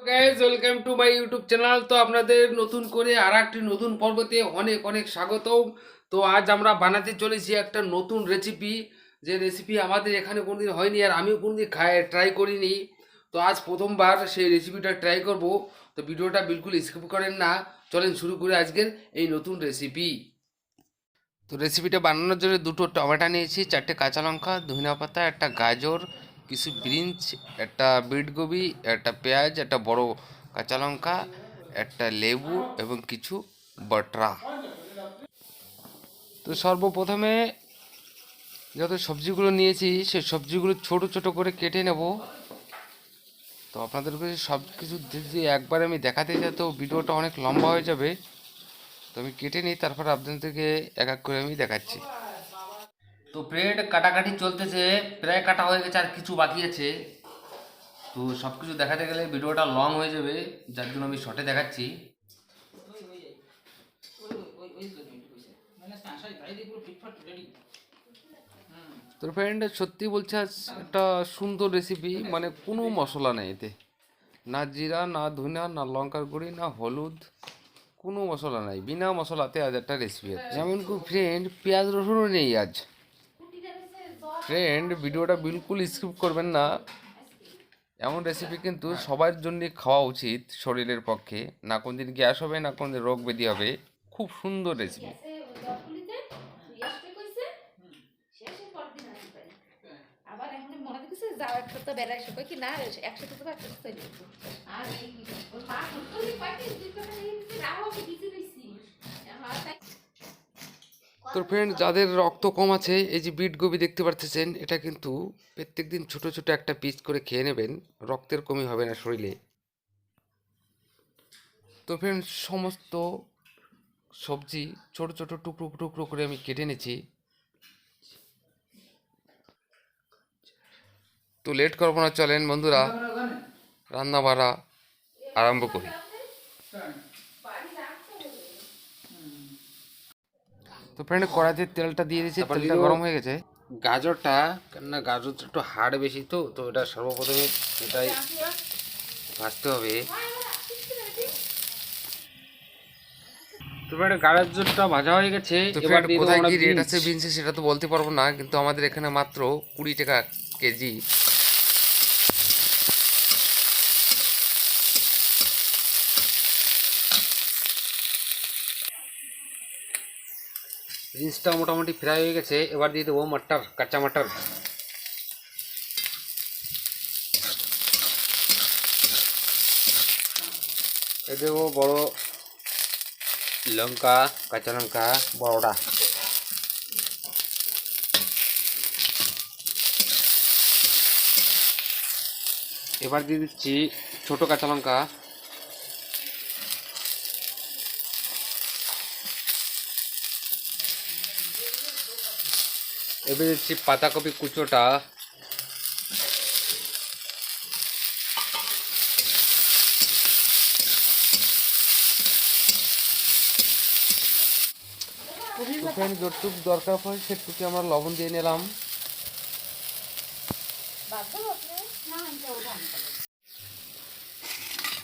Guys welcome to my YouTube channel. তো আপনাদের নতুন করে আর একটি নতুন পর্বতে অনেক অনেক স্বাগতম। তো আজ আমরা বানাতে চলেছি একটা নতুন রেসিপি, যে রেসিপি আমাদের এখানে কোনোদিন হয়নি আর আমিও কোনোদিন ট্রাই করিনি। তো আজ প্রথমবার সেই রেসিপিটা ট্রাই করব। তো ভিডিওটা বিলকুল স্কিপ করেন না, চলেন শুরু করে আজকের এই নতুন রেসিপি। তো রেসিপিটা বানানোর জন্য দুটো টমেটো নিয়েছি, চারটে কাঁচা লঙ্কা, ধনিয়া পাতা, একটা গাজর, কিছু বিনস, একটা বিট গোবি, একটা পেঁয়াজ, একটা বড় কাঁচা লঙ্কা, একটা লেবু এবং কিছু বাটরা। তো সর্বপ্রথমে যত সবজিগুলো নিয়েছি সেই সবজিগুলো ছোট ছোট করে কেটে নেব। তো আপনাদেরকে সব কিছু যদি একবার আমি দেখাতে যাই তো ভিডিওটা অনেক লম্বা হয়ে যাবে। তো আমি কেটে নিই, তারপর আপনাদেরকে এক এক করে আমি দেখাচ্ছি। তো ব্রেড কাটাকাটি চলতেছে, প্রায় কাটা হয়ে গেছে আর কিছু বাকি আছে। তো সব কিছু দেখাতে গেলে ভিডিওটা লং হয়ে যাবে, যার জন্য আমি শর্টে দেখাচ্ছি। তো ফ্রেন্ড সত্যি বলছে আজ একটা সুন্দর রেসিপি, মানে কোনো মশলা নেই এতে, না জিরা, না ধনিয়া, না লঙ্কার গুঁড়ি, না হলুদ, কোনো মশলা নাই, বিনা মশলাতে আজ একটা রেসিপি আছে। যেমন কি ফ্রেন্ড পেঁয়াজ রসুনও নেই আজ। ফ্রেন্ড ভিডিওটা বিলকুল স্কিপ করবেন না, এমন রেসিপি কিন্তু সবার জন্য খাওয়া উচিত শরীরের পক্ষে। না কোনদিন গ্যাস হবে, না কোনদিন রোগ ব্যাধি হবে। খুব সুন্দর রেসিপি। তো ফ্রেন্ড যাদের রক্ত কম আছে, এই যে বিট গোবি দেখতে পাচ্ছেন, এটা কিন্তু প্রত্যেক দিন ছোট ছোট একটা পিস করে খেয়ে নেবেন, রক্তের কমি হবে না শরীরে। তো ফ্রেন্ড সমস্ত সবজি ছোট ছোট টুকরো টুকরো করে আমি কেটে নিয়েছি। তো লেট করবো না, চলেন বন্ধুরা রান্না বাড়া আরম্ভ করি। তো ফ্রেন্ড কড়াইতে তেলটা দিয়ে দিয়েছি, তেলটা গরম হয়ে গেছে। গাজরটা, কেননা গাজরটা একটু হার্ড বেশি, তো তো এটা সর্বপ্রথমে এটাই ভাজতে হবে। তো ফ্রেন্ড গাজরটা ভাজা হয়ে গেছে। তো ফ্রেন্ড কোথায় কি রেট আছে বিনসে সেটা তো বলতে পারবো না, কিন্তু আমাদের এখানে মাত্র 20 টাকা কেজি। বিনসটা মোটামুটি ফ্রাই হয়ে গেছে, এবার দিয়ে দেবো মটর, কাঁচা মটর। এ দেবো বড় লঙ্কা, কাঁচা লঙ্কা বড়টা। এবার দিয়ে দিচ্ছি ছোট কাঁচা লঙ্কা। এবার দিচ্ছি পাতাকপি কুচোটা। ফ্রেন্ড যতটুকু দরকার হয় সেটুকু আমরা লবণ দিয়ে নিলাম।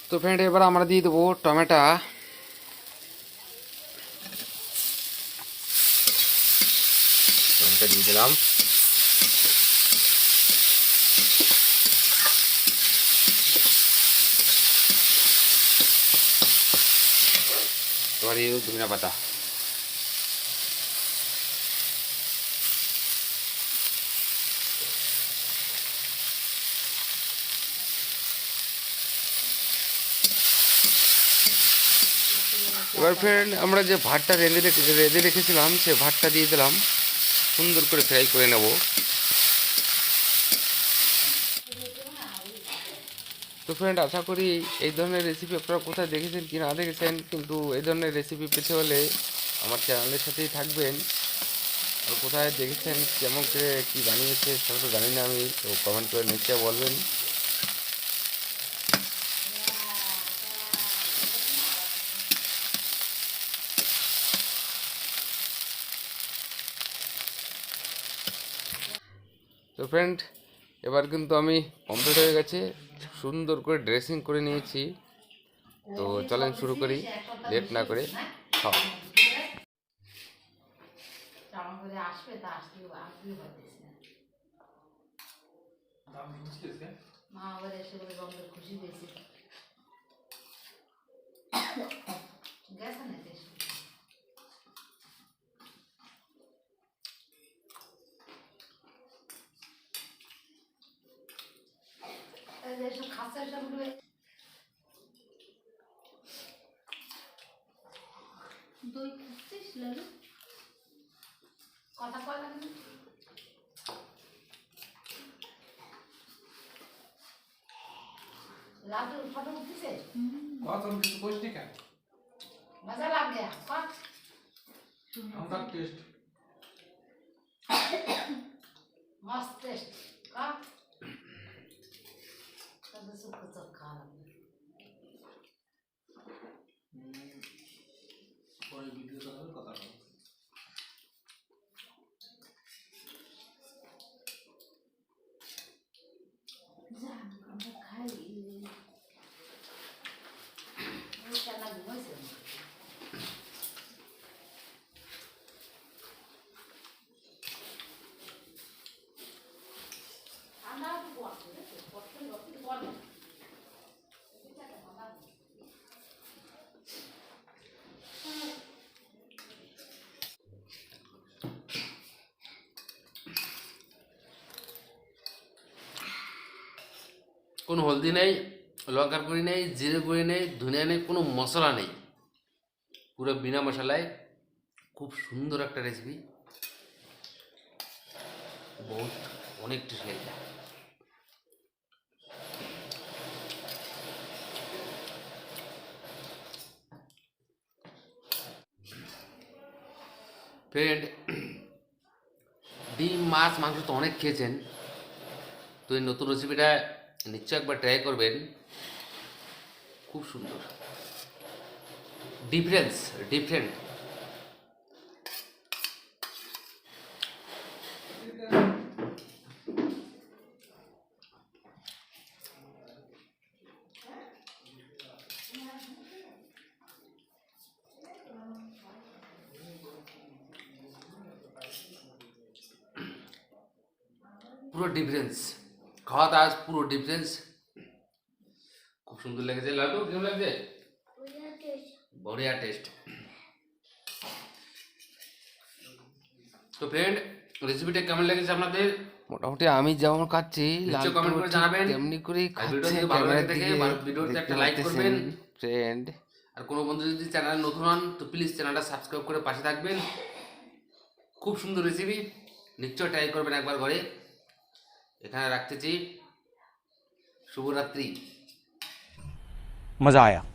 তো ফ্রেন্ড এবার আমরা দিয়ে দেবো টমেটো। টমেটো দিয়ে দিলাম। এবার দিয়ে দেবো ধনিয়া পাতা। এবার ফ্রেন্ড আমরা যে ভাতটা রেঁধে রেখেছিলাম সে ভাতটা দিয়ে দিলাম, সুন্দর করে ফ্রাই করে নেব। তো ফ্রেন্ড আশা করি এই ধরনের রেসিপি আপনারা কোথায় দেখেছেন কি না দেখেছেন, কিন্তু এই ধরনের রেসিপি পেতে হলে আমার চ্যানেলের সাথেই থাকবেন। আর কোথায় দেখেছেন, কেমন করে কী বানিয়েছে সেটা তো জানি না আমি, তো কমেন্ট করে নিশ্চয় বলবেন। তো ফ্রেন্ড এবার কিন্তু আমি কমপ্লিট হয়ে গেছে, সুন্দর করে ড্রেসিং করে নিয়েছি। তো চলেন শুরু করি, লেট না করে খাওয়া। মা আবার এসে বলে রঙের খুশি পেয়েছে গেছে না দেশি এসব খাচ্ছে সবগুলো দই খাচ্ছিস লালু কথা কয় লাগে लाडू फोटो उठीছে কত কিছু কইছি কেন मजा लग गया कट আমরা টেস্ট मस्त टेस्ट कट तब सुख तो खा পরে ভিডিও করার কথা বলবো। जा हम खाई वो चला घुमाइছে আমরা বলতে বলতে বলতে কোনো হলদি নেই, লঙ্কার গুঁড়ি নেই, জিরে গুঁড়ি নেই, ধনিয়া নেই, কোনো মশলা নেই, পুরো বিনা মশলায় খুব সুন্দর একটা রেসিপি। বহুত অনেক টেস্ট লাগে। ফ্রেন্ড, ডিম মাছ মাংস তো অনেক খেয়েছেন, তো এই নতুন রেসিপিটা নিশ্চয় একবার ট্রাই করবেন। খুব সুন্দর, ডিফারেন্ট। পুরো ডিফারেন্স, খাওয়া দাওয়া পুরো ডিফারেন্স। খুব সুন্দর লেগেছে। লাড্ডু কেমন লাগছে? বড়িয়া টেস্ট। তো ফ্রেন্ড, রেসিপিটা কেমন লেগেছে আপনাদের? মোটামুটি আমি যেমন খাচ্ছি কমেন্ট করে জানাবেন, তেমনি করে খাচ্ছে। ক্যামেরা থেকে ভিডিওতে একটা লাইক করবেন ফ্রেন্ড। আর কোনো বন্ধু যদি চ্যানেল নতুন হন তো প্লিজ চ্যানেলটা সাবস্ক্রাইব করে পাশে থাকবেন। খুব সুন্দর রেসিপি, নিশ্চয় ট্রাই করবেন একবার ঘরে। এখানে রাখতেছি, শুভরাত্রি। मज़ा आया।